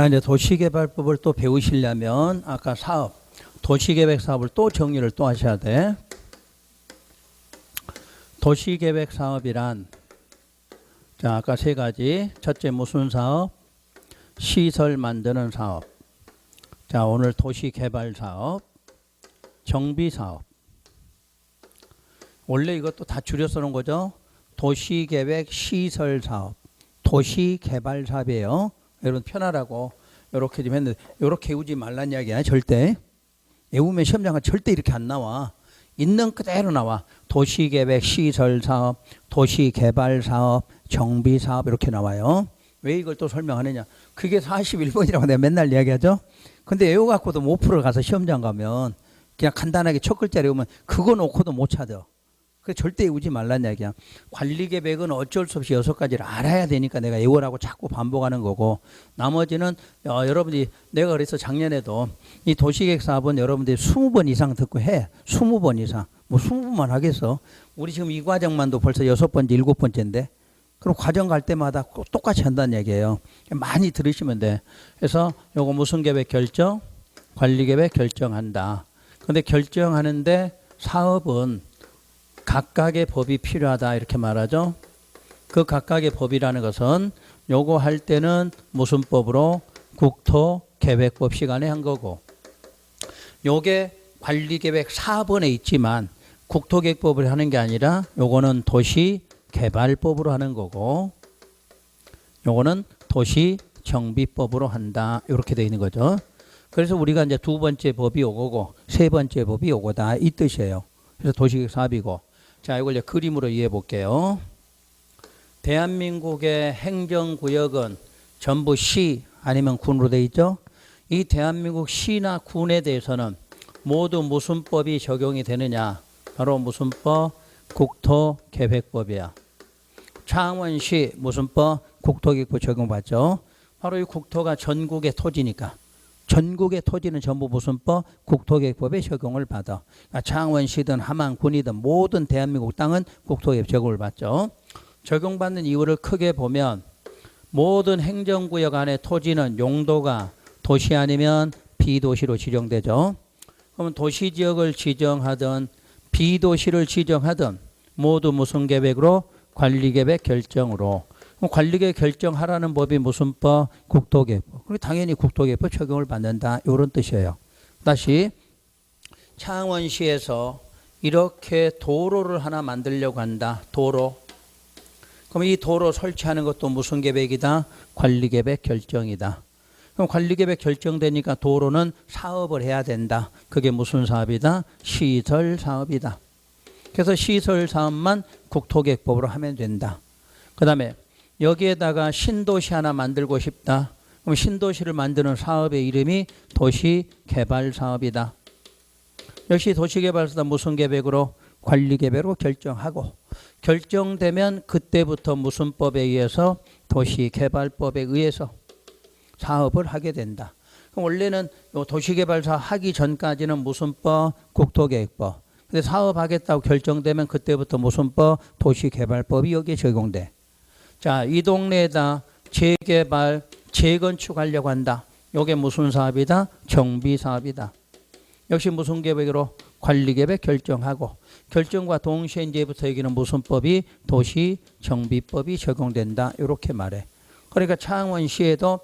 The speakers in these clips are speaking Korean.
자, 이제 도시개발법을 또 배우시려면 아까 사업, 도시계획 사업을 또 정리를 또 하셔야 돼. 도시계획 사업이란, 자, 아까 세 가지. 첫째 무슨 사업? 시설 만드는 사업. 자, 오늘 도시개발 사업, 정비 사업. 원래 이것도 다 줄여 쓰는 거죠. 도시계획 시설 사업, 도시개발 사업이에요. 여러분 편하라고 이렇게 좀 했는데, 이렇게 외우지 말란 이야기야. 절대 외우면 시험장은 절대 이렇게 안 나와. 있는 그대로 나와. 도시계획 시설 사업, 도시개발 사업, 정비 사업 이렇게 나와요. 왜 이걸 또 설명하느냐, 그게 41번이라고 내가 맨날 이야기하죠. 근데 외워갖고도 못 풀어. 가서 시험장 가면 그냥 간단하게 첫 글자 외우면 그거 놓고도 못 찾아. 그 절대 외우지 말란 이야기야. 관리계획은 어쩔 수 없이 6가지를 알아야 되니까 내가 외우라고 자꾸 반복하는 거고, 나머지는 여러분이, 내가 그래서 작년에도 이 도시계획 사업은 여러분들이 20번 이상 듣고 해. 20번 이상. 뭐 20번만 하겠어. 우리 지금 이 과정만도 벌써 6번째 7번째인데 그럼 과정 갈 때마다 꼭 똑같이 한다는 얘기예요. 많이 들으시면 돼. 그래서 요거 무슨 계획 결정? 관리계획 결정한다. 근데 결정하는데 사업은 각각의 법이 필요하다 이렇게 말하죠. 그 각각의 법이라는 것은 요거 할 때는 무슨 법으로? 국토계획법 시간에 한 거고, 요게 관리계획 4번에 있지만 국토계획법을 하는 게 아니라 요거는 도시개발법으로 하는 거고, 요거는 도시정비법으로 한다 이렇게 되어 있는 거죠. 그래서 우리가 이제 두 번째 법이 요거고 세 번째 법이 요거다 이 뜻이에요. 그래서 도시계획 사업이고. 자, 이걸 이제 그림으로 이해해 볼게요. 대한민국의 행정구역은 전부 시 아니면 군으로 되어 있죠. 이 대한민국 시나 군에 대해서는 모두 무슨 법이 적용이 되느냐? 바로 무슨 법? 국토계획법이야. 창원시 무슨 법? 국토계획법 적용받죠. 바로 이 국토가 전국의 토지니까 전국의 토지는 전부 무슨 법? 국토계획법에 적용을 받아. 그러니까 창원시든 함안군이든 모든 대한민국 땅은 국토계획 적용을 받죠. 적용받는 이유를 크게 보면 모든 행정구역 안에 토지는 용도가 도시 아니면 비도시로 지정되죠. 그러면 도시지역을 지정하든 비도시를 지정하든 모두 무슨 계획으로? 관리계획 결정으로. 관리계획 결정하라는 법이 무슨 법? 국토계획법. 그리고 당연히 국토계획법 적용을 받는다 이런 뜻이에요. 다시, 창원시에서 이렇게 도로를 하나 만들려고 한다. 도로. 그럼 이 도로 설치하는 것도 무슨 계획이다? 관리계획 결정이다. 그럼 관리계획 결정되니까 도로는 사업을 해야 된다. 그게 무슨 사업이다? 시설 사업이다. 그래서 시설 사업만 국토계획법으로 하면 된다. 그 다음에 여기에다가 신도시 하나 만들고 싶다. 그럼 신도시를 만드는 사업의 이름이 도시개발 사업이다. 역시 도시개발 사업 무슨 계획으로? 관리계획으로 결정하고, 결정되면 그때부터 무슨 법에 의해서? 도시개발법에 의해서 사업을 하게 된다. 그럼 원래는 도시개발 사업 하기 전까지는 무슨 법? 국토계획법. 근데 사업하겠다고 결정되면 그때부터 무슨 법? 도시개발법이 여기에 적용돼. 자, 이 동네에다 재개발, 재건축하려고 한다. 이게 무슨 사업이다? 정비 사업이다. 역시 무슨 계획으로? 관리계획 결정하고, 결정과 동시에 이제부터 여기는 무슨 법이? 도시정비법이 적용된다 이렇게 말해. 그러니까 창원시에도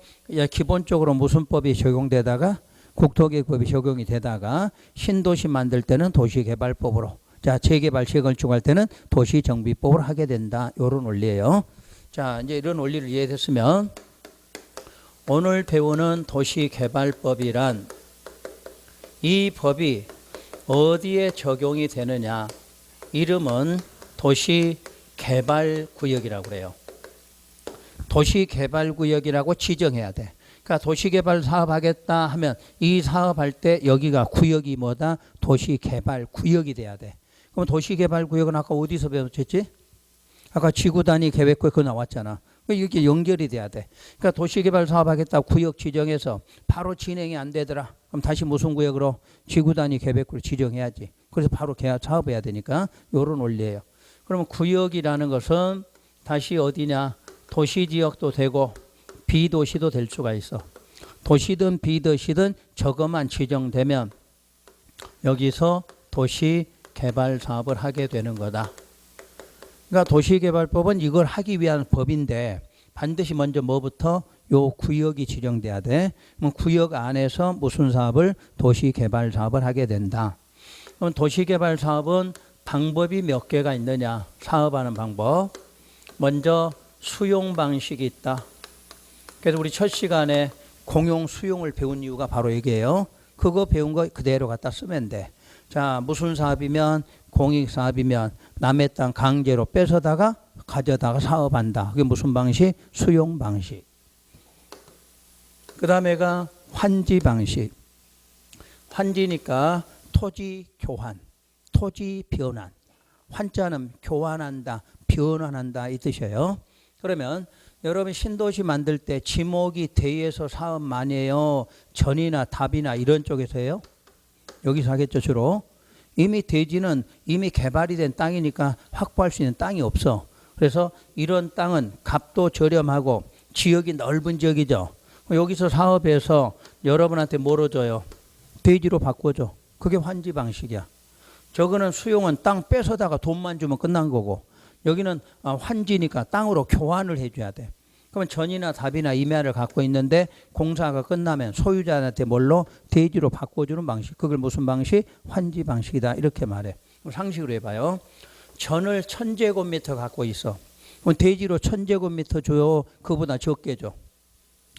기본적으로 무슨 법이 적용되다가 국토계획법이 적용이 되다가 신도시 만들 때는 도시개발법으로, 자, 재개발 재건축할 때는 도시정비법으로 하게 된다 이런 원리예요. 자, 이제 이런 원리를 이해했으면 오늘 배우는 도시개발법이란 이 법이 어디에 적용이 되느냐, 이름은 도시개발구역이라고 그래요. 도시개발구역이라고 지정해야 돼. 그러니까 도시개발 사업하겠다 하면 이 사업할 때 여기가 구역이 뭐다? 도시개발구역이 돼야 돼. 그럼 도시개발구역은 아까 어디서 배웠지? 아까 지구단위 계획구역 그거 나왔잖아. 이게 연결이 돼야 돼. 그러니까 도시개발 사업하겠다 구역 지정해서 바로 진행이 안 되더라. 그럼 다시 무슨 구역으로? 지구단위 계획구로 지정해야지. 그래서 바로 계약 사업해야 되니까 이런 원리예요. 그러면 구역이라는 것은 다시 어디냐? 도시지역도 되고 비도시도 될 수가 있어. 도시든 비도시든 저것만 지정되면 여기서 도시개발 사업을 하게 되는 거다. 그러니까 도시개발법은 이걸 하기 위한 법인데 반드시 먼저 뭐부터 요 구역이 지정돼야 돼. 그럼 구역 안에서 무슨 사업을 도시개발 사업을 하게 된다. 그럼 도시개발 사업은 방법이 몇 개가 있느냐? 사업하는 방법. 먼저 수용 방식이 있다. 그래서 우리 첫 시간에 공용 수용을 배운 이유가 바로 이게요. 그거 배운 거 그대로 갖다 쓰면 돼. 자, 무슨 사업이면 공익 사업이면 남의 땅 강제로 뺏어다가 가져다가 사업한다. 그게 무슨 방식? 수용 방식. 그 다음에가 환지 방식. 환지니까 토지 교환, 토지 변환. 환자는 교환한다, 변환한다 이 뜻이에요. 그러면 여러분 신도시 만들 때 지목이 대에서 사업 많이 해요? 전이나 답이나 이런 쪽에서 해요? 여기서 하겠죠 주로. 이미 대지는 이미 개발이 된 땅이니까 확보할 수 있는 땅이 없어. 그래서 이런 땅은 값도 저렴하고 지역이 넓은 지역이죠. 여기서 사업해서 여러분한테 뭐로 줘요? 대지로 바꿔줘. 그게 환지 방식이야. 저거는 수용은 땅 뺏어다가 돈만 주면 끝난 거고, 여기는 환지니까 땅으로 교환을 해줘야 돼. 그러면 전이나 답이나 임야를 갖고 있는데 공사가 끝나면 소유자한테 뭘로? 대지로 바꿔주는 방식. 그걸 무슨 방식? 환지 방식이다 이렇게 말해. 상식으로 해봐요. 전을 1000제곱미터 갖고 있어. 그럼 대지로 1000제곱미터 줘요? 그보다 적게 줘.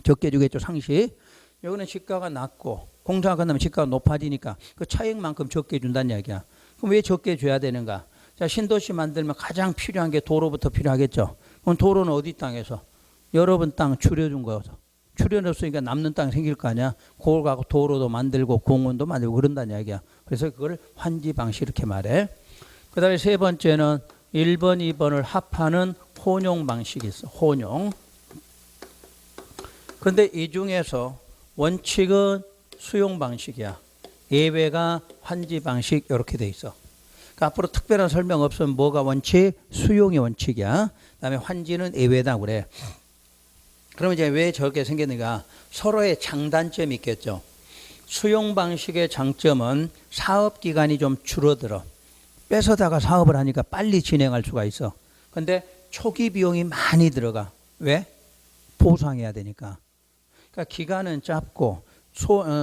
적게 주겠죠 상식. 여기는 시가가 낮고 공사가 끝나면 시가가 높아지니까 그 차익만큼 적게 준다는 이야기야. 그럼 왜 적게 줘야 되는가? 자, 신도시 만들면 가장 필요한 게 도로부터 필요하겠죠. 그럼 도로는 어디 땅에서? 여러분 땅 줄여준 거여서. 줄여놨으니까 남는 땅이 생길 거 아니야. 그걸 갖고 도로도 만들고 공원도 만들고 그런다는 이야기야. 그래서 그걸 환지 방식 이렇게 말해. 그 다음에 세 번째는 1번, 2번을 합하는 혼용 방식이 있어. 혼용. 그런데 이 중에서 원칙은 수용 방식이야. 예외가 환지 방식 이렇게 돼 있어. 그러니까 앞으로 특별한 설명 없으면 뭐가 원칙? 수용이 원칙이야. 그다음에 환지는 예외다 그래. 그러면 이제 왜 저렇게 생겼는가? 서로의 장단점이 있겠죠. 수용 방식의 장점은 사업 기간이 좀 줄어들어. 뺏어다가 사업을 하니까 빨리 진행할 수가 있어. 근데 초기 비용이 많이 들어가. 왜? 보상해야 되니까. 그러니까 기간은 짧고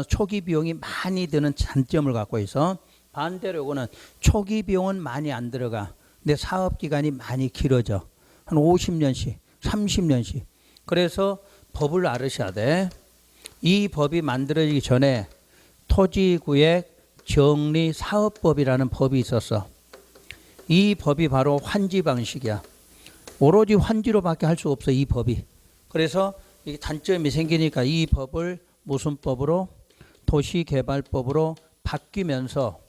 초기 비용이 많이 드는 단점을 갖고 있어. 반대로 이거는 초기 비용은 많이 안 들어가. 근데 사업 기간이 많이 길어져. 한 50년씩, 30년씩. 그래서 법을 알으셔야 돼. 이 법이 만들어지기 전에 토지구역 정리사업법이라는 법이 있었어. 이 법이 바로 환지 방식이야. 오로지 환지로밖에 할 수 없어 이 법이. 그래서 이 단점이 생기니까 이 법을 무슨 법으로? 도시개발법으로 바뀌면서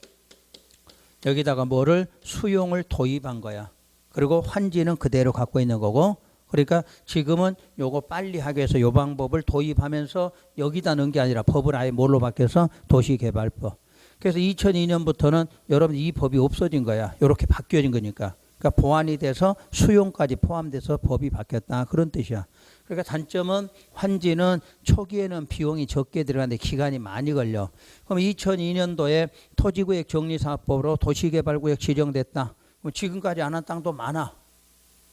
여기다가 뭐를? 수용을 도입한 거야. 그리고 환지는 그대로 갖고 있는 거고, 그러니까 지금은 요거 빨리 하기 위해서 요 방법을 도입하면서 여기다 넣은 게 아니라 법을 아예 뭘로 바뀌어서 도시개발법. 그래서 2002년부터는 여러분 이 법이 없어진 거야. 이렇게 바뀌어진 거니까. 그러니까 보완이 돼서 수용까지 포함돼서 법이 바뀌었다 그런 뜻이야. 그러니까 단점은 환지는 초기에는 비용이 적게 들어가는데 기간이 많이 걸려. 그럼 2002년도에 토지구역 정리사업법으로 도시개발구역 지정됐다. 그럼 지금까지 안 한 땅도 많아.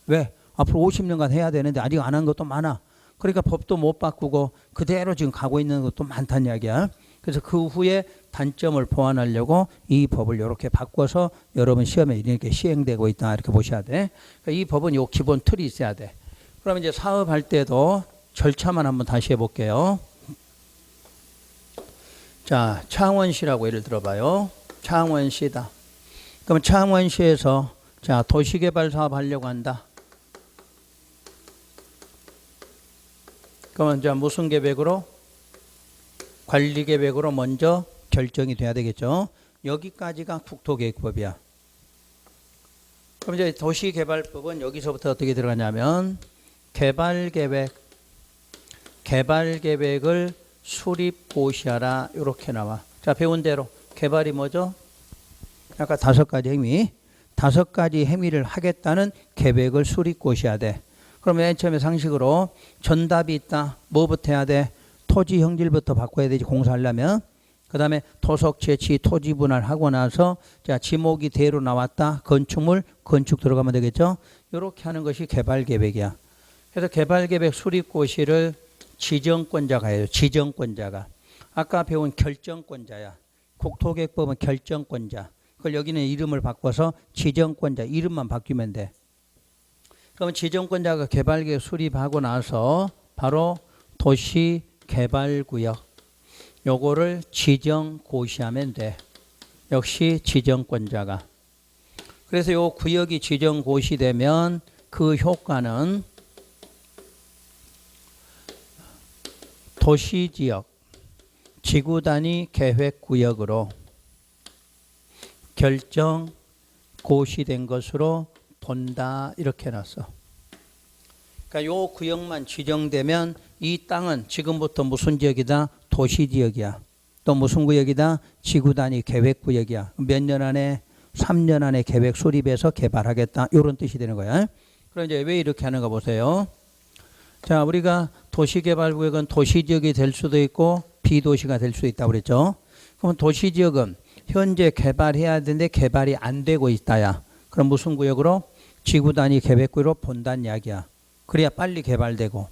왜? 앞으로 50년간 해야 되는데 아직 안 한 것도 많아. 그러니까 법도 못 바꾸고 그대로 지금 가고 있는 것도 많다는 이야기야. 그래서 그 후에 단점을 보완하려고 이 법을 이렇게 바꿔서 여러분 시험에 이렇게 시행되고 있다 이렇게 보셔야 돼. 그러니까 이 법은 요 기본 틀이 있어야 돼. 그러면 이제 사업할 때도 절차만 한번 다시 해볼게요. 자, 창원시라고 예를 들어봐요. 창원시다. 그러면 창원시에서 자 도시개발 사업 하려고 한다. 그러면 이제 무슨 계획으로? 관리 계획으로 먼저 결정이 돼야 되겠죠. 여기까지가 국토계획법이야. 그럼 이제 도시개발법은 여기서부터 어떻게 들어가냐면 개발계획을 수립고시하라 이렇게 나와. 자, 배운 대로 개발이 뭐죠? 아까 5가지 행위, 5가지 행위를 하겠다는 계획을 수립고시해야 돼. 그러면 맨 처음에 상식으로 전답이 있다. 뭐부터 해야 돼? 토지 형질부터 바꿔야 되지, 공사하려면. 그 다음에 토속 채취 토지 분할하고 나서 자 지목이 대로 나왔다. 건축물 건축 들어가면 되겠죠. 이렇게 하는 것이 개발계획이야. 그래서 개발계획 수립고시를 지정권자가 해요. 지정권자가. 아까 배운 결정권자야. 국토계획법은 결정권자. 그걸 여기는 이름을 바꿔서 지정권자 이름만 바뀌면 돼. 그러면 지정권자가 개발계획 수립하고 나서 바로 도시개발구역 요거를 지정고시하면 돼. 역시 지정권자가. 그래서 요 구역이 지정고시되면 그 효과는 도시지역 지구단위 계획구역으로 결정고시된 것으로 본다. 이렇게 해놨어. 그러니까 요 구역만 지정되면 이 땅은 지금부터 무슨 지역이다? 도시지역이야. 또 무슨 구역이다? 지구단위 계획구역이야. 몇 년 안에? 3년 안에 계획 수립해서 개발하겠다. 이런 뜻이 되는 거야. 그럼 이제 왜 이렇게 하는가 보세요. 자, 우리가 도시개발구역은 도시지역이 될 수도 있고 비도시가 될 수도 있다고 그랬죠. 그럼 도시지역은 현재 개발해야 되는데 개발이 안 되고 있다야. 그럼 무슨 구역으로? 지구단위 계획구역으로 본다는 이야기야. 그래야 빨리 개발되고.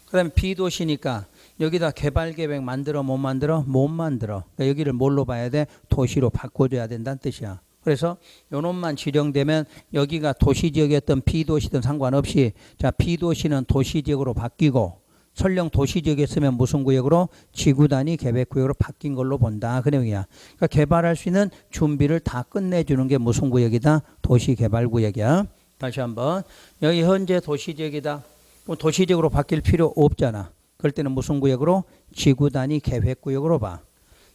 그 다음에 비도시니까 여기다 개발계획 만들어 못 만들어? 못 만들어. 그러니까 여기를 뭘로 봐야 돼? 도시로 바꿔줘야 된다는 뜻이야. 그래서 요놈만 지정되면 여기가 도시지역이었던 비도시든 상관없이 자 비도시는 도시지역으로 바뀌고 설령 도시지역이었으면 무슨 구역으로? 지구단위 계획구역으로 바뀐 걸로 본다. 그 내용이야. 그러니까 개발할 수 있는 준비를 다 끝내주는 게 무슨 구역이다? 도시개발구역이야. 다시 한번 여기 현재 도시지역이다. 그럼 도시지역으로 바뀔 필요 없잖아. 그럴 때는 무슨 구역으로? 지구단위 계획구역으로 봐.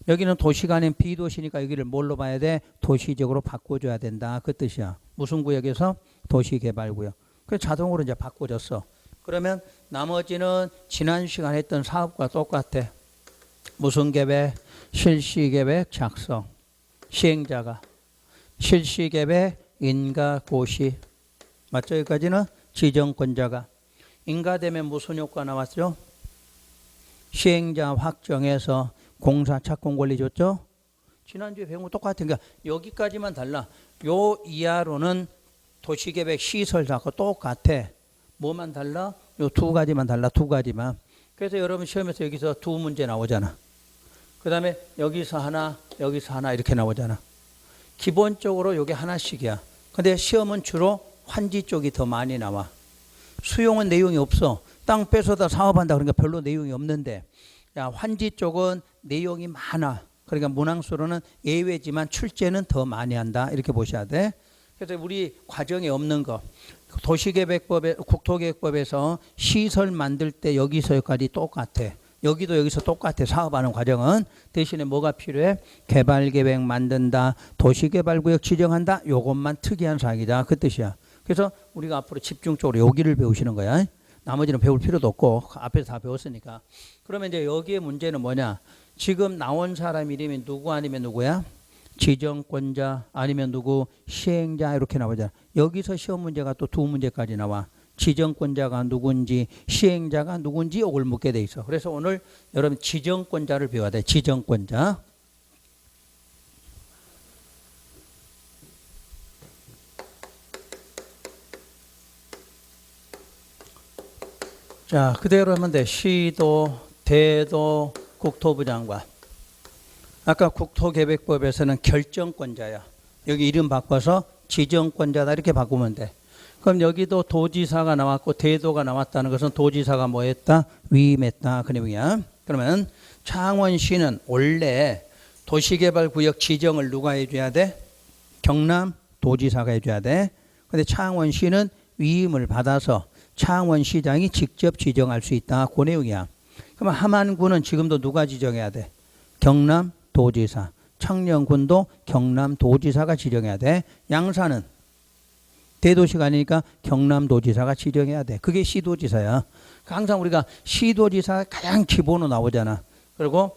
여기는 도시가 아닌 비도시니까 여기를 뭘로 봐야 돼? 도시지역으로 바꿔줘야 된다. 그 뜻이야. 무슨 구역에서? 도시개발구역. 그래서 자동으로 이제 바꿔줬어. 그러면 나머지는 지난 시간에 했던 사업과 똑같아. 무슨 계획? 실시계획 작성. 시행자가. 실시계획 인가고시. 맞죠? 여기까지는 지정권자가. 인가되면 무슨 효과 나왔죠? 시행자 확정해서 공사 착공 권리 줬죠? 지난주에 배운 거 똑같은 게 여기까지만 달라. 요 이하로는 도시계획 시설하고 똑같아. 뭐만 달라? 요 두 가지만 달라. 두 가지만. 그래서 여러분 시험에서 여기서 두 문제 나오잖아. 그 다음에 여기서 하나 이렇게 나오잖아. 기본적으로 요게 하나씩이야. 근데 시험은 주로 환지 쪽이 더 많이 나와. 수용은 내용이 없어. 땅 뺏어다 사업한다 그러니까 별로 내용이 없는데 야, 환지 쪽은 내용이 많아. 그러니까 문항수로는 예외지만 출제는 더 많이 한다. 이렇게 보셔야 돼. 그래서 우리 과정에 없는 거. 도시계획법에 국토계획법에서 시설 만들 때 여기서 여기까지 똑같아. 여기도 여기서 똑같아. 사업하는 과정은. 대신에 뭐가 필요해? 개발계획 만든다. 도시개발구역 지정한다. 요것만 특이한 사항이다. 그 뜻이야. 그래서 우리가 앞으로 집중적으로 여기를 배우시는 거야. 나머지는 배울 필요도 없고 앞에서 다 배웠으니까. 그러면 이제 여기에 문제는 뭐냐? 지금 나온 사람 이름이 누구 아니면 누구야? 지정권자 아니면 누구? 시행자 이렇게 나오잖아. 여기서 시험 문제가 또 두 문제까지 나와. 지정권자가 누군지 시행자가 누군지 이걸 묻게 돼 있어. 그래서 오늘 여러분 지정권자를 배워야 돼. 지정권자. 자, 그대로 하면 돼. 시도, 대도, 국토부 장관. 아까 국토계획법에서는 결정권자야. 여기 이름 바꿔서 지정권자다 이렇게 바꾸면 돼. 그럼 여기도 도지사가 나왔고 대도가 나왔다는 것은 도지사가 뭐 했다? 위임했다. 그 내용이야. 그러면 창원시는 원래 도시개발구역 지정을 누가 해줘야 돼? 경남도지사가 해줘야 돼. 근데 창원시는 위임을 받아서 창원시장이 직접 지정할 수 있다. 그 내용이야. 그러면 함안군은 지금도 누가 지정해야 돼? 경남도지사. 청령군도 경남도지사가 지정해야 돼. 양산은 대도시가 아니니까 경남도지사가 지정해야 돼. 그게 시도지사야. 항상 우리가 시도지사가 가장 기본으로 나오잖아. 그리고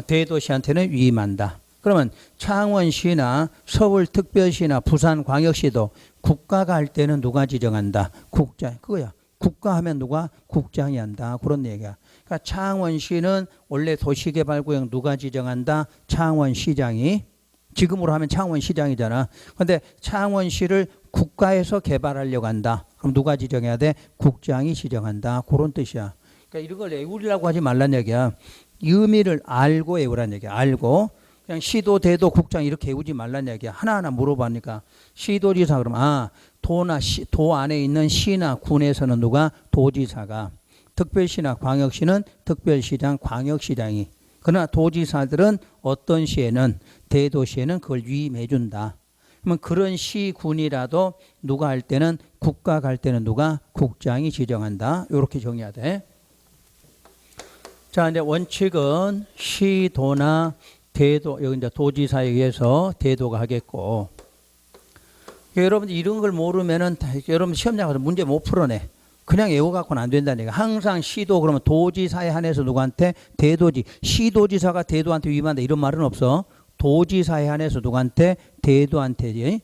대도시한테는 위임한다. 그러면 창원시나 서울특별시나 부산광역시도 국가가 할 때는 누가 지정한다? 국자. 그거야. 국가하면 누가? 국장이 한다. 그런 얘기야. 그러니까 창원시는 원래 도시개발구역 누가 지정한다? 창원시장이. 지금으로 하면 창원시장이잖아. 그런데 창원시를 국가에서 개발하려고 한다. 그럼 누가 지정해야 돼? 국장이 지정한다. 그런 뜻이야. 그러니까 이런 걸 외우려고 하지 말란 얘기야. 이 의미를 알고 외우란 얘기야. 알고. 그냥 시도, 대도, 국장 이렇게 외우지 말란 얘기야. 하나하나 물어보니까 시도지사 그러면 도 안에 있는 시나 군에서는 누가? 도지사가. 특별시나 광역시는 특별시장, 광역시장이. 그러나 도지사들은 어떤 시에는 대도시에는 그걸 위임해 준다. 그러면 그런 시, 군이라도 누가 할 때는 국가 갈 때는 누가? 국장이 지정한다. 이렇게 정해야 돼. 자, 이제 원칙은 시도나 대도, 여기 이제 도지사에 의해서 대도가 하겠고. 여러분들 이런 걸 모르면은 여러분 시험장 가서 문제 못 풀어내. 그냥 외워갖고는 안 된다니까. 항상 시도 그러면 도지사에 한해서 누구한테? 대도지. 시도지사가 대도한테 위임한다 이런 말은 없어. 도지사에 한해서 누구한테? 대도한테지.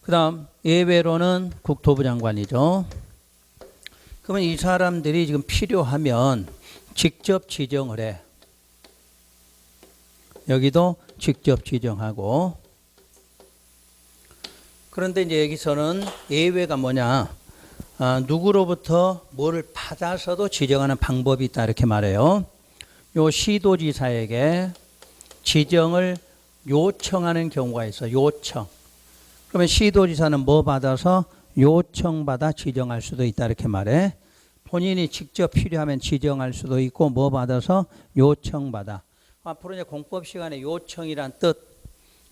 그 다음 예외로는 국토부 장관이죠. 그러면 이 사람들이 지금 필요하면 직접 지정을 해. 여기도 직접 지정하고. 그런데 이제 여기서는 예외가 뭐냐? 누구로부터 뭐를 받아서도 지정하는 방법이 있다 이렇게 말해요. 요 시도지사에게 지정을 요청하는 경우가 있어. 요청. 그러면 시도지사는 뭐 받아서? 요청받아 지정할 수도 있다 이렇게 말해. 본인이 직접 필요하면 지정할 수도 있고 뭐 받아서? 요청받아. 앞으로 이제 공법 시간에 요청이란 뜻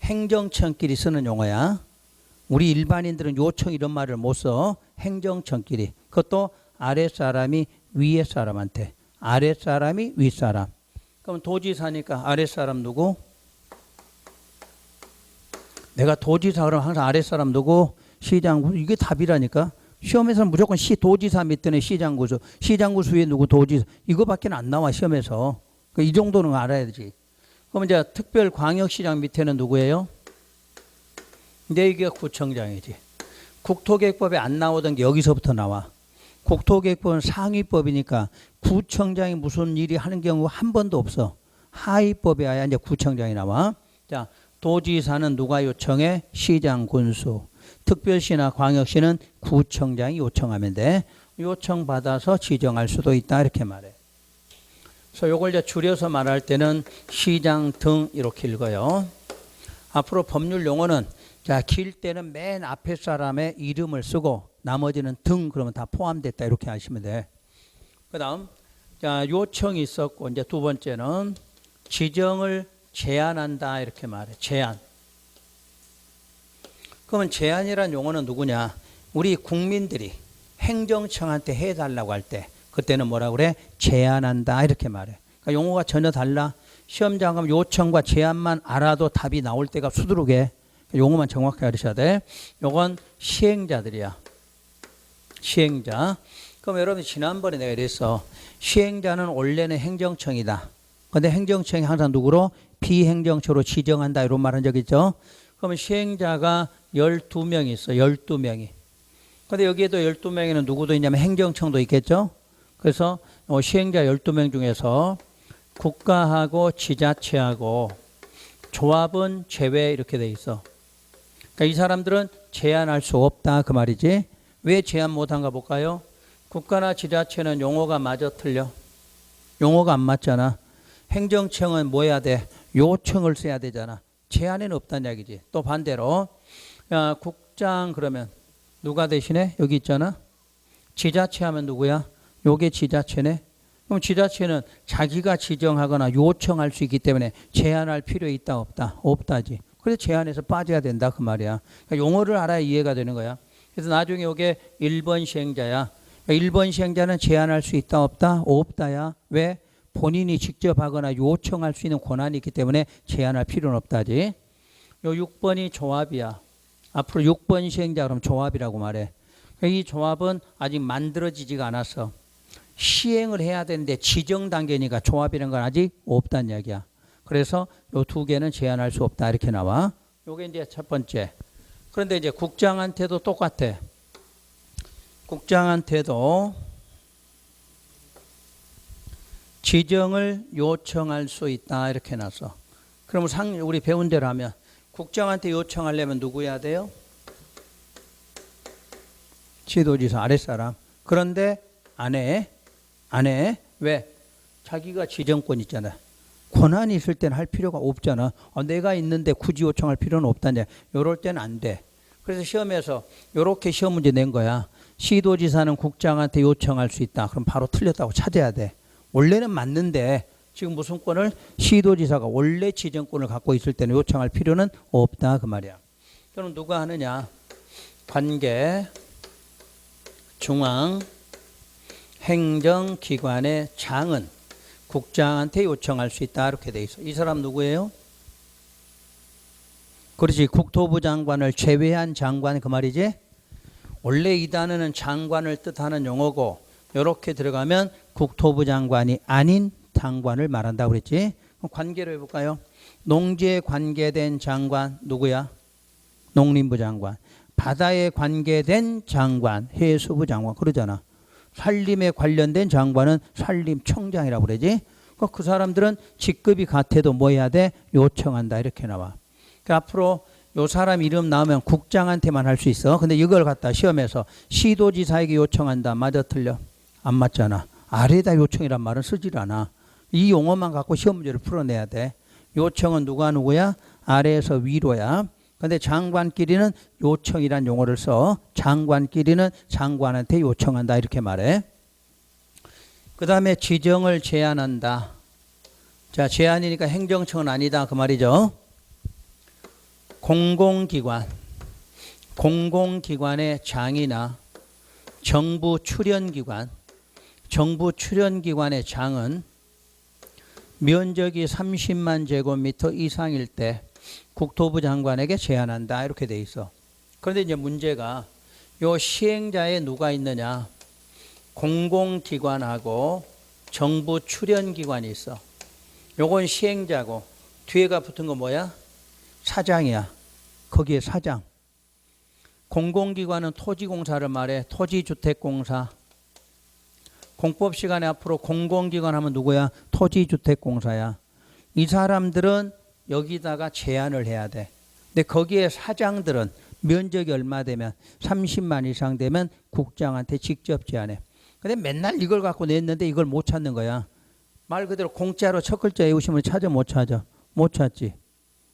행정청끼리 쓰는 용어야. 우리 일반인들은 요청 이런 말을 못 써. 행정청끼리. 그것도 아랫사람이 위에사람한테. 아랫사람이 윗사람. 그럼 도지사니까 아랫사람 누구? 내가 도지사 그러면 항상 아랫사람 누구? 시장구수. 이게 답이라니까. 시험에서는 무조건 도지사 밑에 시장구수. 시장구수 위에 누구? 도지사. 이거밖에 안 나와 시험에서. 이 정도는 알아야 되지. 그럼 이제 특별광역시장 밑에는 누구예요? 근데 이게 구청장이지. 국토계획법에 안 나오던 게 여기서부터 나와. 국토계획법은 상위법이니까 구청장이 무슨 일이 하는 경우 한 번도 없어. 하위법에 아야 이제 구청장이 나와. 자, 도지사는 누가 요청해? 시장, 군수. 특별시나 광역시는 구청장이 요청하면 돼. 요청받아서 지정할 수도 있다 이렇게 말해. 그래서 이걸 이제 줄여서 말할 때는 시장 등 이렇게 읽어요. 앞으로 법률 용어는 자, 길 때는 맨 앞에 사람의 이름을 쓰고 나머지는 등 그러면 다 포함됐다 이렇게 하시면 돼. 그다음 자, 요청이 있었고 이제 두 번째는 지정을 제한한다 이렇게 말해. 제한. 그러면 제한이란 용어는 누구냐? 우리 국민들이 행정청한테 해달라고 할 때 그때는 뭐라 그래? 제한한다 이렇게 말해. 그러니까 용어가 전혀 달라. 시험장 가면 요청과 제한만 알아도 답이 나올 때가 수두룩해. 용어만 정확하게 알으셔야 돼. 요건 시행자들이야. 시행자. 그럼 여러분 지난번에 내가 이랬어. 시행자는 원래는 행정청이다. 근데 행정청이 항상 누구로? 비행정처로 지정한다 이런 말 한 적 있죠. 그러면 시행자가 12명이 있어. 12명이. 근데 여기에도 12명에는 누구도 있냐면 행정청도 있겠죠. 그래서 시행자 12명 중에서 국가하고 지자체하고 조합은 제외 이렇게 돼 있어. 그러니까 이 사람들은 제한할 수 없다 그 말이지. 왜 제한 못한가 볼까요? 국가나 지자체는 용어가 마저 틀려. 용어가 안 맞잖아. 행정청은 뭐 해야 돼? 요청을 써야 되잖아. 제한에는 없다는 얘기지. 또 반대로 야, 국장 그러면 누가 대신해? 여기 있잖아. 지자체 하면 누구야? 요게 지자체네. 그럼 지자체는 자기가 지정하거나 요청할 수 있기 때문에 제한할 필요 있다 없다? 없다지. 그래서 제한에서 빠져야 된다 그 말이야. 그러니까 용어를 알아야 이해가 되는 거야. 그래서 나중에 요게 1번 시행자야. 1번 시행자는 제한할 수 있다 없다? 없다야. 왜? 본인이 직접 하거나 요청할 수 있는 권한이 있기 때문에 제한할 필요는 없다지. 요 6번이 조합이야. 앞으로 6번 시행자 그럼 조합이라고 말해. 이 조합은 아직 만들어지지가 않았어. 시행을 해야 되는데 지정 단계니까 조합이라는 건 아직 없다는 이야기야. 그래서 요 두 개는 제한할 수 없다 이렇게 나와. 요게 이제 첫 번째. 그런데 이제 국장한테도 똑같아. 국장한테도 지정을 요청할 수 있다 이렇게 해놨어. 그러면 우리 배운 대로 하면 국장한테 요청하려면 누구 해야 돼요? 지도지사 아랫사람. 그런데 안 해. 왜? 자기가 지정권 있잖아. 권한이 있을 때는 할 필요가 없잖아. 내가 있는데 굳이 요청할 필요는 없다냐. 이럴 때는 안 돼. 그래서 시험에서 이렇게 시험 문제 낸 거야. 시도지사는 국장한테 요청할 수 있다. 그럼 바로 틀렸다고 찾아야 돼. 원래는 맞는데 지금 무슨 권을? 시도지사가 원래 지정권을 갖고 있을 때는 요청할 필요는 없다 그 말이야. 그럼 누가 하느냐? 관계 중앙 행정기관의 장은 국장한테 요청할 수 있다 이렇게 돼 있어. 이 사람 누구예요? 그렇지. 국토부 장관을 제외한 장관 그 말이지. 원래 이 단어는 장관을 뜻하는 용어고 이렇게 들어가면 국토부 장관이 아닌 장관을 말한다고 그랬지. 그럼 관계로 해볼까요? 농지에 관계된 장관 누구야? 농림부 장관. 바다에 관계된 장관 해수부 장관 그러잖아. 산림에 관련된 장관은 산림청장이라고 그러지. 그 사람들은 직급이 같아도 뭐 해야 돼? 요청한다 이렇게 나와. 그러니까 앞으로 요 사람 이름 나오면 국장한테만 할 수 있어. 근데 이걸 갖다 시험에서 시도지사에게 요청한다. 맞아 틀려? 안 맞잖아. 아래에다 요청이란 말은 쓰질 않아. 이 용어만 갖고 시험 문제를 풀어내야 돼. 요청은 누구야? 아래에서 위로야. 근데 장관끼리는 요청이란 용어를 써. 장관끼리는 장관한테 요청한다 이렇게 말해. 그 다음에 지정을 제한한다. 자, 제한이니까 행정청은 아니다 그 말이죠. 공공기관의 장이나 정부 출연기관의 장은 면적이 30만 제곱미터 이상일 때 국토부 장관에게 제한한다 이렇게 돼 있어. 그런데 이제 문제가 요 시행자에 누가 있느냐? 공공기관하고 정부 출연기관이 있어. 요건 시행자고 뒤에가 붙은 거 뭐야? 사장이야. 거기에 사장. 공공기관은 토지공사를 말해. 토지주택공사. 공법 시간에 앞으로 공공기관 하면 누구야? 토지주택공사야. 이 사람들은 여기다가 제한을 해야 돼. 근데 거기에 사장들은 면적이 얼마 되면 30만 이상 되면 국장한테 직접 제한해. 근데 맨날 이걸 갖고 냈는데 이걸 못 찾는 거야. 말 그대로 공짜로 첫 글자 외우시면 찾아 못 찾아? 못 찾지.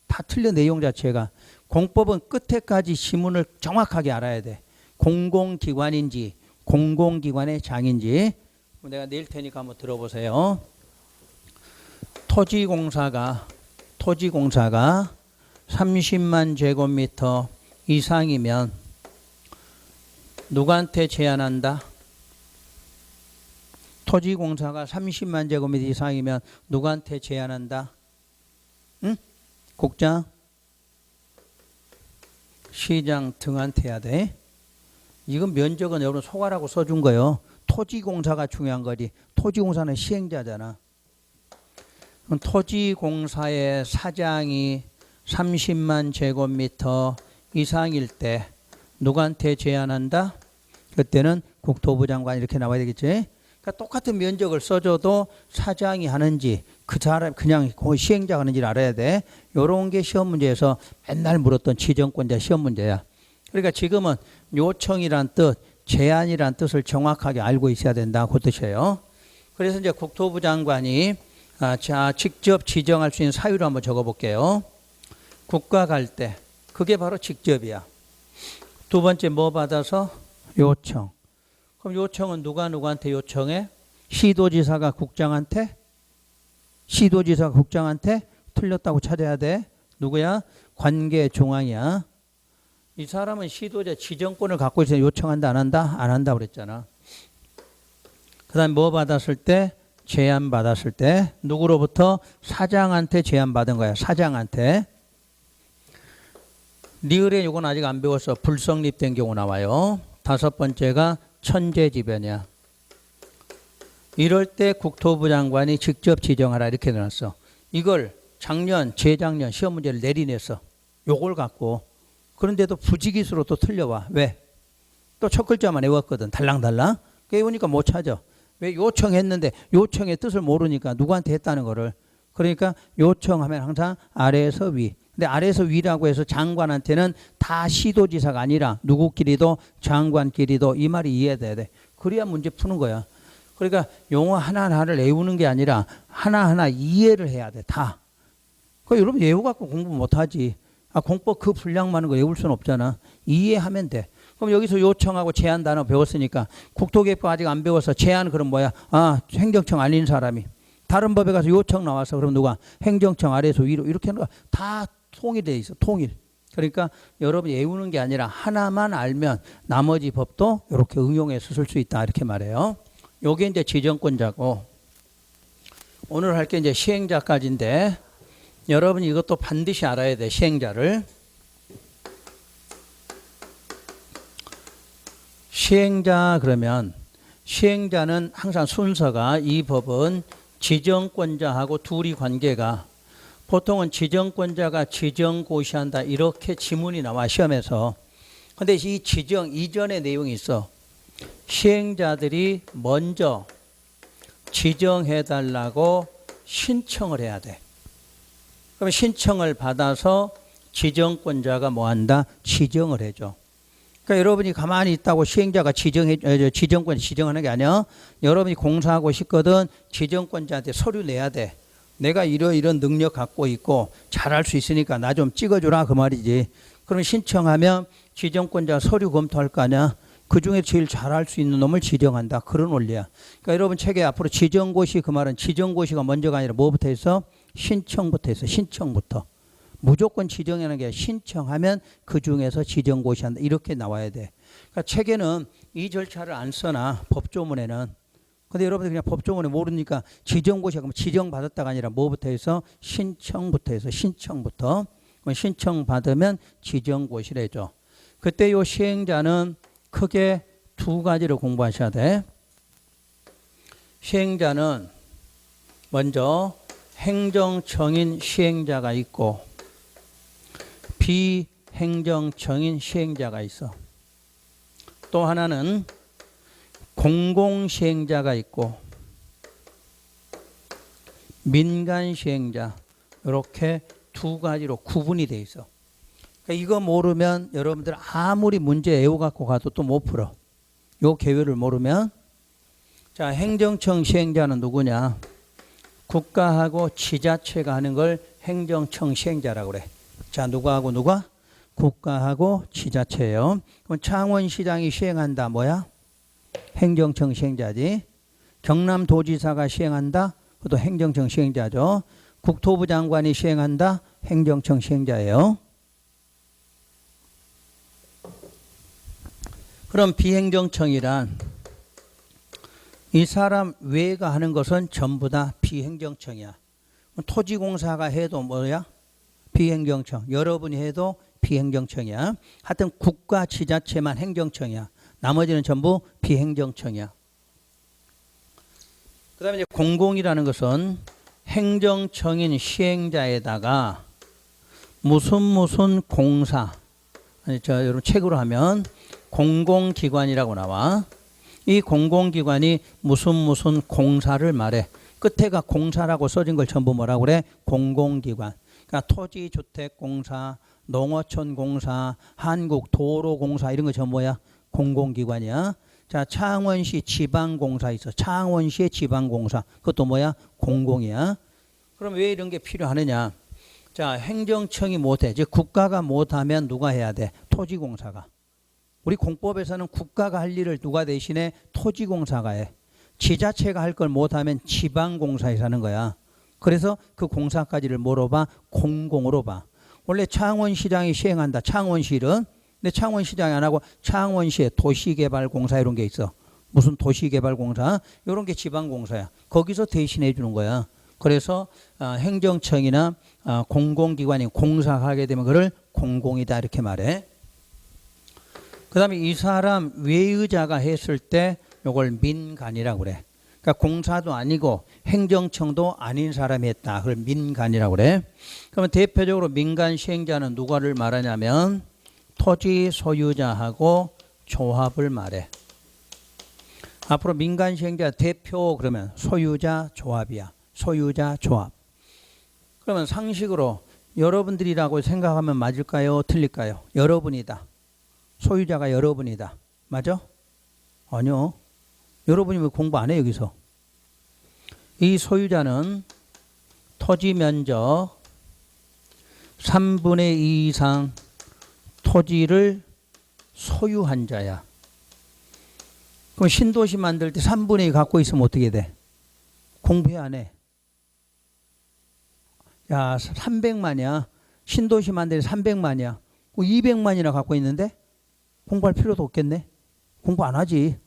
다 틀려 내용 자체가. 공법은 끝에까지 지문을 정확하게 알아야 돼. 공공기관인지 공공기관의 장인지. 내가 낼 테니까 한번 들어보세요. 토지공사가 30만 제곱미터 이상이면 누구한테 제한한다? 토지공사가 30만 제곱미터 이상이면 누구한테 제한한다? 응? 국장? 시장 등한테 해야 돼. 이건 면적은 여러분 소가라고 써준 거예요. 토지공사가 중요한 거지. 토지공사는 시행자잖아. 그럼 토지공사의 사장이 30만 제곱미터 이상일 때 누구한테 제한한다? 그때는 국토부 장관 이렇게 나와야 되겠지. 그러니까 똑같은 면적을 써줘도 사장이 하는지 그 사람 그냥 시행자가 하는지를 알아야 돼. 이런 게 시험 문제에서 맨날 물었던 지정권자 시험 문제야. 그러니까 지금은 요청이란 뜻, 제한이란 뜻을 정확하게 알고 있어야 된다 그 뜻이에요. 그래서 이제 국토부 장관이 직접 지정할 수 있는 사유를 한번 적어볼게요. 국가 갈 때 그게 바로 직접이야. 두 번째 뭐 받아서? 요청. 그럼 요청은 누구한테 요청해? 시도지사가 국장한테? 시도지사가 국장한테? 틀렸다고 찾아야 돼. 누구야? 관계 중앙이야. 이 사람은 시도자 지정권을 갖고 있어서 요청한다 안 한다? 안 한다 그랬잖아. 그 다음에 뭐 받았을 때? 제안 받았을 때 누구로부터? 사장한테 제안 받은 거야. 사장한테. 리을에 이건 아직 안 배웠어. 불성립된 경우 나와요. 다섯 번째가 천재지변이야. 이럴 때 국토부 장관이 직접 지정하라 이렇게 내놨어. 이걸 작년, 재작년 시험 문제를 내리냈어. 요걸 갖고. 그런데도 부지기수로 또 틀려와. 왜? 또 첫 글자만 외웠거든. 달랑달랑. 외우니까 못 찾아. 왜 요청했는데 요청의 뜻을 모르니까 누구한테 했다는 거를. 그러니까 요청하면 항상 아래에서 위. 근데 아래에서 위라고 해서 장관한테는 다 시도지사가 아니라 누구끼리도 장관끼리도 이 말이 이해돼야 돼. 그래야 문제 푸는 거야. 그러니까 용어 하나하나를 외우는 게 아니라 하나하나 이해를 해야 돼. 다. 그 여러분 외우 갖고 공부 못하지. 공법 그 분량 많은 거 외울 수는 없잖아. 이해하면 돼. 그럼 여기서 요청하고 제안 단어 배웠으니까 국토개혁법 아직 안 배워서 제안 그럼 뭐야? 행정청 아닌 사람이. 다른 법에 가서 요청 나와서 그럼 누가 행정청 아래에서 위로 이렇게 하는 거 다 통일돼 있어. 통일. 그러니까 여러분 외우는 게 아니라 하나만 알면 나머지 법도 이렇게 응용해서 쓸 수 있다 이렇게 말해요. 요게 이제 지정권자고 오늘 할 게 이제 시행자까지인데 여러분 이것도 반드시 알아야 돼. 시행자를. 시행자 그러면 시행자는 항상 순서가 이 법은 지정권자하고 둘이 관계가 보통은 지정권자가 지정고시한다 이렇게 지문이 나와 시험에서. 근데 이 지정 이전의 내용이 있어. 시행자들이 먼저 지정해달라고 신청을 해야 돼. 그럼 신청을 받아서 지정권자가 뭐한다? 지정을 해줘. 그러니까 여러분이 가만히 있다고 시행자가 지정권 지정하는 게 아니야. 여러분이 공사하고 싶거든 지정권자한테 서류 내야 돼. 내가 이런 능력 갖고 있고 잘할 수 있으니까 나 좀 찍어주라 그 말이지. 그럼 신청하면 지정권자 서류 검토할 거 아니야. 그중에 제일 잘할 수 있는 놈을 지정한다. 그런 원리야. 그러니까 여러분 책에 앞으로 지정고시 그 말은 지정고시가 먼저가 아니라 뭐부터 해서 신청부터 해서 신청부터. 무조건 지정하는 게 신청하면 그중에서 지정고시한다. 이렇게 나와야 돼. 그러니까 책에는 이 절차를 안 써놔. 법조문에는. 근데 여러분들 그냥 법조문에 모르니까 지정고시가 지정받았다가 아니라 뭐부터 해서 신청부터 해서 신청부터. 신청받으면 지정고시래죠. 그때 요 시행자는 크게 두 가지를 공부하셔야 돼. 시행자는 먼저 행정청인 시행자가 있고 비행정청인 시행자가 있어. 또 하나는 공공시행자가 있고 민간시행자 이렇게 두 가지로 구분이 돼 있어. 그러니까 이거 모르면 여러분들 아무리 문제 외워갖고 가도 또 못 풀어. 요 개요를 모르면. 자, 행정청 시행자는 누구냐? 국가하고 지자체가 하는 걸 행정청 시행자라고 그래. 자, 누구하고 누가? 국가하고 지자체예요. 그럼 창원시장이 시행한다. 뭐야? 행정청 시행자지. 경남도지사가 시행한다. 그것도 행정청 시행자죠. 국토부 장관이 시행한다. 행정청 시행자예요. 그럼 비행정청이란 이 사람 외가 하는 것은 전부 다 비행정청이야. 토지공사가 해도 뭐야? 비행정청. 여러분이 해도 비행정청이야. 하여튼 국가 지자체만 행정청이야. 나머지는 전부 비행정청이야. 그 다음에 이제 공공이라는 것은 행정청인 시행자에다가 무슨 공사. 여러분 책으로 하면 공공기관이라고 나와. 이 공공기관이 무슨 공사를 말해. 끝에가 공사라고 써진 걸 전부 뭐라고 그래? 공공기관. 그러니까 토지주택공사, 농어촌공사, 한국도로공사 이런 거 전부 뭐야? 공공기관이야. 자, 창원시 지방공사 있어. 창원시의 지방공사. 그것도 뭐야? 공공이야. 그럼 왜 이런 게 필요하느냐? 자, 행정청이 못해. 즉 국가가 못하면 누가 해야 돼? 토지공사가. 우리 공법에서는 국가가 할 일을 누가 대신에 토지공사가 해. 지자체가 할 걸 못하면 지방공사에서 하는 거야. 그래서 그 공사까지를 뭐로 봐? 공공으로 봐. 원래 창원시장이 시행한다. 창원시는. 근데 창원시장이 안 하고 창원시의 도시개발공사 이런 게 있어. 무슨 도시개발공사? 이런 게 지방공사야. 거기서 대신해 주는 거야. 그래서 행정청이나 공공기관이 공사하게 되면 그걸 공공이다 이렇게 말해. 그 다음에 이 사람 외의자가 했을 때 이걸 민간이라고 그래. 그러니까 공사도 아니고 행정청도 아닌 사람이 했다. 그걸 민간이라고 그래. 그러면 대표적으로 민간 시행자는 누가를 말하냐면 토지 소유자하고 조합을 말해. 앞으로 민간 시행자 대표 그러면 소유자 조합이야. 소유자 조합. 그러면 상식으로 여러분들이라고 생각하면 맞을까요? 틀릴까요? 여러분이다. 소유자가 여러분이다. 맞아? 아니요. 여러분이 왜 공부 안 해 여기서? 이 소유자는 토지 면적 3분의 2 이상 토지를 소유한 자야. 그럼 신도시 만들 때 3분의 2 갖고 있으면 어떻게 돼? 공부해 안 해? 야, 300만이야. 신도시 만들 때 300만이야. 200만이나 갖고 있는데 공부할 필요도 없겠네. 공부 안 하지.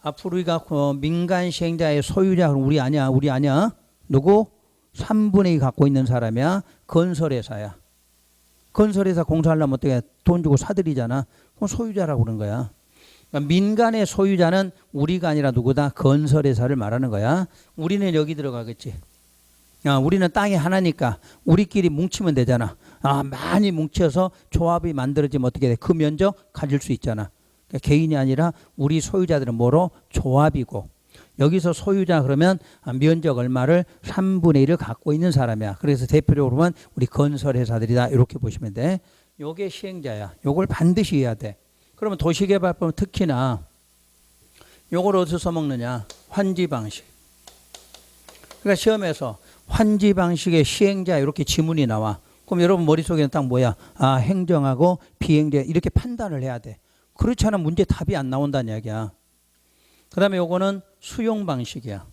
앞으로 우리가 민간 시행자의 소유자 우리 아니야. 우리 아니야. 누구? 3분의 2 갖고 있는 사람이야. 건설회사야. 건설회사 공사하려면 어떻게 돈 주고 사들이잖아. 그럼 소유자라고 그런 거야. 그러니까 민간의 소유자는 우리가 아니라 누구다? 건설회사를 말하는 거야. 우리는 여기 들어가겠지. 우리는 땅이 하나니까 우리끼리 뭉치면 되잖아. 많이 뭉쳐서 조합이 만들어지면 어떻게 돼? 그 면적 가질 수 있잖아. 그러니까 개인이 아니라 우리 소유자들은 뭐로? 조합이고. 여기서 소유자 그러면 면적 얼마를 3분의 1을 갖고 있는 사람이야. 그래서 대표적으로 보면 우리 건설회사들이다. 이렇게 보시면 돼. 요게 시행자야. 요걸 반드시 해야 돼. 그러면 도시개발법은 특히나 요걸 어디서 써먹느냐? 환지 방식. 그러니까 시험에서 환지 방식의 시행자 이렇게 지문이 나와. 그럼 여러분 머릿속에는 딱 뭐야? 행정하고 비행자 이렇게 판단을 해야 돼. 그렇지 않으면 문제 답이 안 나온다는 이야기야. 그 다음에 요거는 수용 방식이야.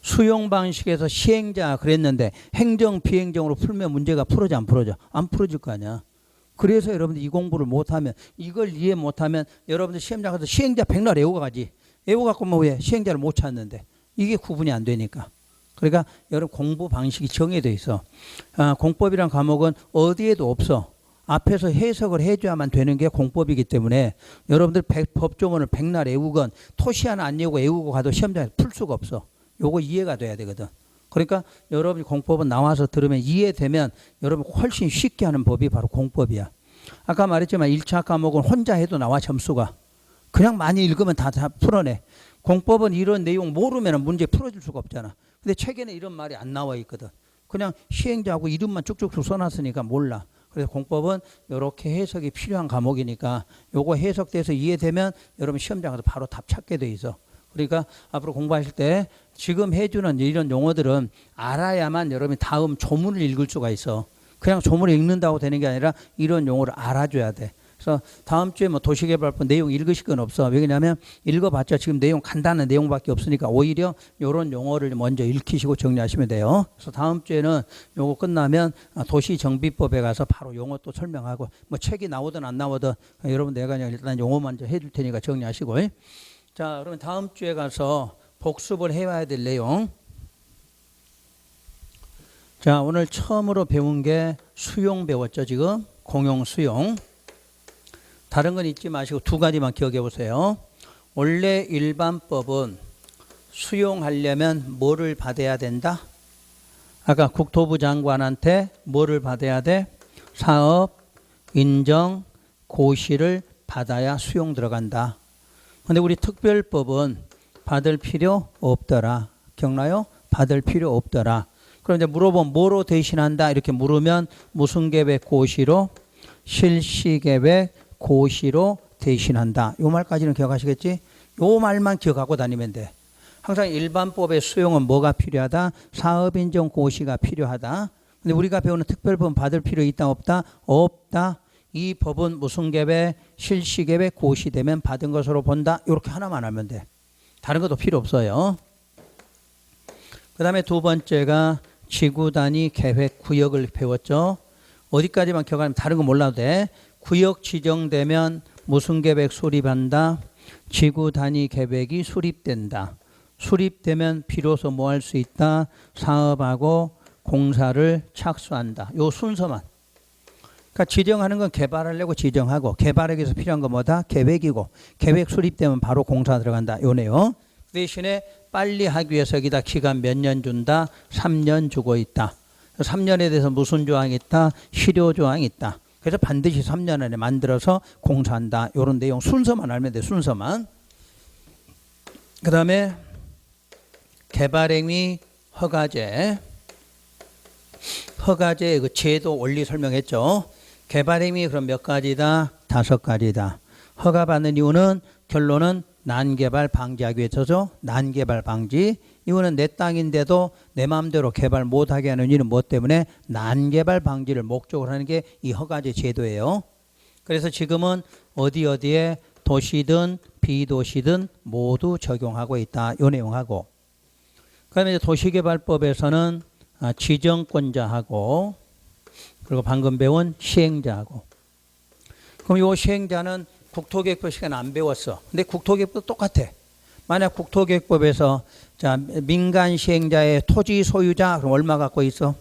수용 방식에서 시행자 그랬는데 행정 비행정으로 풀면 문제가 풀어져 안 풀어져? 안 풀어질 거 아니야. 그래서 여러분들 이 공부를 못하면 이걸 이해 못하면 여러분들 시험장 가서 시행자 백날 외우고 가지. 외우고 갖고 뭐 왜 시행자를 못 찾는데 이게 구분이 안 되니까. 그러니까 여러분 공부 방식이 정해져 있어. 공법이란 과목은 어디에도 없어. 앞에서 해석을 해줘야만 되는 게 공법이기 때문에 여러분들 법조문을 백날 외우건 토시 하나 안 외우고 가도 시험장에서 풀 수가 없어. 요거 이해가 돼야 되거든. 그러니까 여러분이 공법은 나와서 들으면 이해되면 여러분 훨씬 쉽게 하는 법이 바로 공법이야. 아까 말했지만 1차 과목은 혼자 해도 나와 점수가. 그냥 많이 읽으면 다 풀어내. 공법은 이런 내용 모르면 문제 풀어줄 수가 없잖아. 근데 책에는 이런 말이 안 나와 있거든. 그냥 시행자하고 이름만 쭉쭉쭉 써놨으니까 몰라. 그래서 공법은 이렇게 해석이 필요한 과목이니까 요거 해석돼서 이해되면 여러분 시험장 가서 바로 답 찾게 돼 있어. 그러니까 앞으로 공부하실 때 지금 해주는 이런 용어들은 알아야만 여러분이 다음 조문을 읽을 수가 있어. 그냥 조문을 읽는다고 되는 게 아니라 이런 용어를 알아줘야 돼. 그래서 다음 주에 뭐 도시개발법 내용 읽으실 건 없어. 왜냐하면 읽어봤자 지금 내용 간단한 내용밖에 없으니까 오히려 이런 용어를 먼저 읽히시고 정리하시면 돼요. 그래서 다음 주에는 요거 끝나면 도시정비법에 가서 바로 용어 또 설명하고 뭐 책이 나오든 안 나오든 여러분 내가 그냥 일단 용어 먼저 해줄 테니까 정리하시고. 자, 그러면 다음 주에 가서 복습을 해와야 될 내용. 자, 오늘 처음으로 배운 게 수용 배웠죠. 지금 공용 수용. 다른 건 잊지 마시고 두 가지만 기억해 보세요. 원래 일반법은 수용하려면 뭐를 받아야 된다? 아까 국토부 장관한테 뭐를 받아야 돼? 사업, 인정, 고시를 받아야 수용 들어간다. 근데 우리 특별법은 받을 필요 없더라. 기억나요? 받을 필요 없더라. 그럼 이제 물어보면 뭐로 대신한다? 이렇게 물으면 무슨 계획 고시로? 실시계획 고시로 대신한다. 요 말까지는 기억하시겠지? 요 말만 기억하고 다니면 돼. 항상 일반법의 수용은 뭐가 필요하다? 사업인정 고시가 필요하다. 근데 우리가 배우는 특별법은 받을 필요 있다 없다? 없다. 이 법은 무슨 계획? 실시계획 고시되면 받은 것으로 본다. 이렇게 하나만 하면 돼. 다른 것도 필요 없어요. 그 다음에 두 번째가 지구 단위 계획 구역을 배웠죠. 어디까지만 기억하면 다른 거 몰라도 돼. 구역 지정되면 무슨 계획 수립한다? 지구 단위 계획이 수립된다. 수립되면 비로소 뭐 할 수 있다? 사업하고 공사를 착수한다. 요 순서만. 그러니까 지정하는 건 개발하려고 지정하고 개발하기 위해서 필요한 건 뭐다? 계획이고 계획 수립되면 바로 공사 들어간다. 요네요. 대신에 빨리 하기 위해서 여기다 기간 몇 년 준다? 3년 주고 있다. 3년에 대해서 무슨 조항이 있다? 실효 조항이 있다. 그래서 반드시 3년 안에 만들어서 공사한다. 이런 내용 순서만 알면 돼. 순서만. 그 다음에 개발행위 허가제. 허가제의 그 제도 원리 설명했죠. 개발행위 그럼 몇 가지다? 5가지다. 허가받는 이유는 결론은 난개발 방지하기 위해서죠. 난개발 방지. 이거는 내 땅인데도 내 마음대로 개발 못하게 하는 이유는 뭐 때문에? 난개발 방지를 목적으로 하는 게 이 허가제 제도예요. 그래서 지금은 어디에 도시든 비도시든 모두 적용하고 있다. 이 내용하고. 그다음에 이제 도시개발법에서는 지정권자하고 그리고 방금 배운 시행자하고. 그럼 이 시행자는 국토계획법 시간 안 배웠어. 근데 국토계획법도 똑같아. 만약 국토계획법에서 자 민간 시행자의 토지 소유자 그럼 얼마 갖고 있어?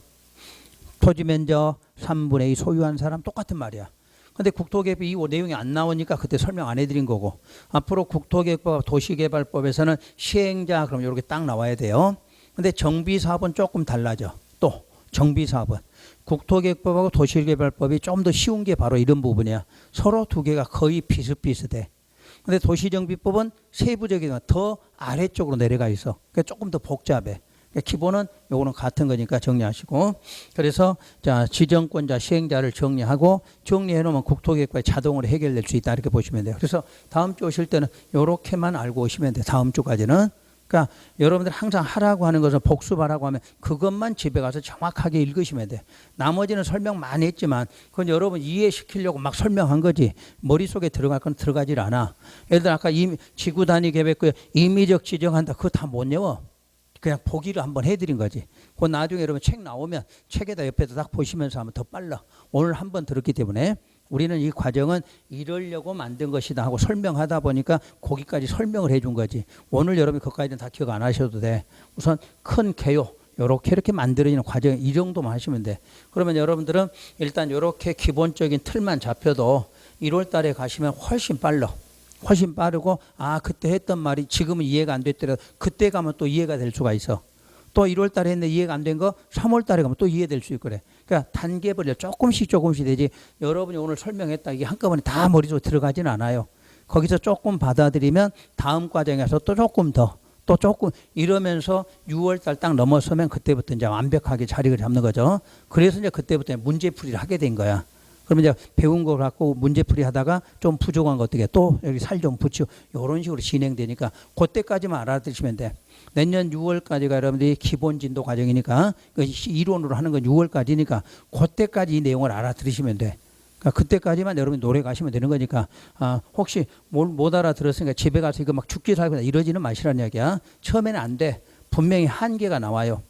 토지 면적 3분의 2 소유한 사람 똑같은 말이야. 근데 국토계획법 이 내용이 안 나오니까 그때 설명 안 해드린 거고 앞으로 국토계획법 도시개발법에서는 시행자 그럼 이렇게 딱 나와야 돼요. 근데 정비사업은 조금 달라져. 또 정비사업은 국토계획법하고 도시개발법이 좀 더 쉬운 게 바로 이런 부분이야. 서로 두 개가 거의 비슷비슷해. 근데 도시정비법은 세부적이지만 더 아래쪽으로 내려가 있어. 그러니까 조금 더 복잡해. 그러니까 기본은 요거는 같은 거니까 정리하시고. 그래서 자 지정권자 시행자를 정리하고 정리해 놓으면 국토계획법이 자동으로 해결될 수 있다 이렇게 보시면 돼요. 그래서 다음 주 오실 때는 요렇게만 알고 오시면 돼요. 다음 주까지는. 그러니까 여러분들 항상 하라고 하는 것을 복습하라고 하면 그것만 집에 가서 정확하게 읽으시면 돼. 나머지는 설명 많이 했지만 그건 여러분 이해시키려고 막 설명한 거지 머릿속에 들어갈 건 들어가질 않아. 예를 들어 아까 지구 단위 계획 임의적 지정한다. 그거 다 못 외워. 그냥 보기를 한번 해드린 거지. 그 나중에 여러분 책 나오면 책에다 옆에다 딱 보시면서 하면 더 빨라. 오늘 한번 들었기 때문에 우리는 이 과정은 이러려고 만든 것이다 하고 설명하다 보니까 거기까지 설명을 해준 거지. 오늘 여러분이 그것까지는 다 기억 안 하셔도 돼. 우선 큰 개요. 이렇게 만들어지는 과정 이 정도만 하시면 돼. 그러면 여러분들은 일단 이렇게 기본적인 틀만 잡혀도 1월 달에 가시면 훨씬 빨라. 훨씬 빠르고 아 그때 했던 말이 지금은 이해가 안 됐더라도 그때 가면 또 이해가 될 수가 있어. 또 1월 달에 했는데 이해가 안 된 거 3월 달에 가면 또 이해될 수 있고 그래. 그러니까 단계별로 조금씩 되지 여러분이 오늘 설명했다 이게 한꺼번에 다 머릿속에 들어가지는 않아요. 거기서 조금 받아들이면 다음 과정에서 또 조금 더 또 조금 이러면서 6월 달 딱 넘어서면 그때부터 이제 완벽하게 자리를 잡는 거죠. 그래서 이제 그때부터 문제풀이를 하게 된 거야. 그러면 이제 배운 거 갖고 문제풀이 하다가 좀 부족한 거 어떻게 또 여기 살 좀 붙이고 이런 식으로 진행되니까 그때까지만 알아두시면 돼. 내년 6월까지가 여러분들이 기본 진도 과정이니까 이론으로 하는 건 6월까지니까 그때까지 이 내용을 알아들으시면 돼. 그러니까 그때까지만 여러분이 노래 가시면 되는 거니까 혹시 못 알아들었으니까 집에 가서 이거 막 죽기 살고 이러지는 마시라는 이야기야. 처음에는 안 돼. 분명히 한계가 나와요.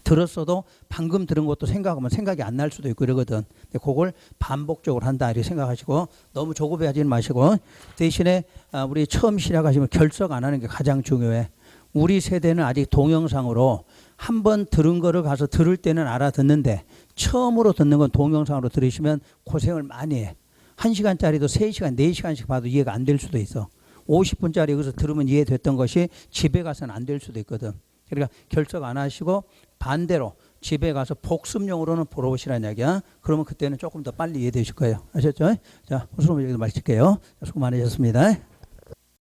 들었어도 방금 들은 것도 생각하면 생각이 안 날 수도 있고 이러거든. 근데 그걸 반복적으로 한다 이렇게 생각하시고 너무 조급해하지는 마시고 대신에 우리 처음 시작하시면 결석 안 하는 게 가장 중요해. 우리 세대는 아직 동영상으로 한 번 들은 거를 가서 들을 때는 알아듣는데 처음으로 듣는 건 동영상으로 들으시면 고생을 많이 해. 1시간짜리도 3시간, 4시간씩 봐도 이해가 안 될 수도 있어. 50분짜리 여기서 들으면 이해됐던 것이 집에 가서는 안 될 수도 있거든. 그러니까 결석 안 하시고 반대로 집에 가서 복습용으로는 보러 오시라는 이야기야. 그러면 그때는 조금 더 빨리 이해되실 거예요. 아셨죠? 자, 수업 여기서 마칠게요. 수고 많으셨습니다.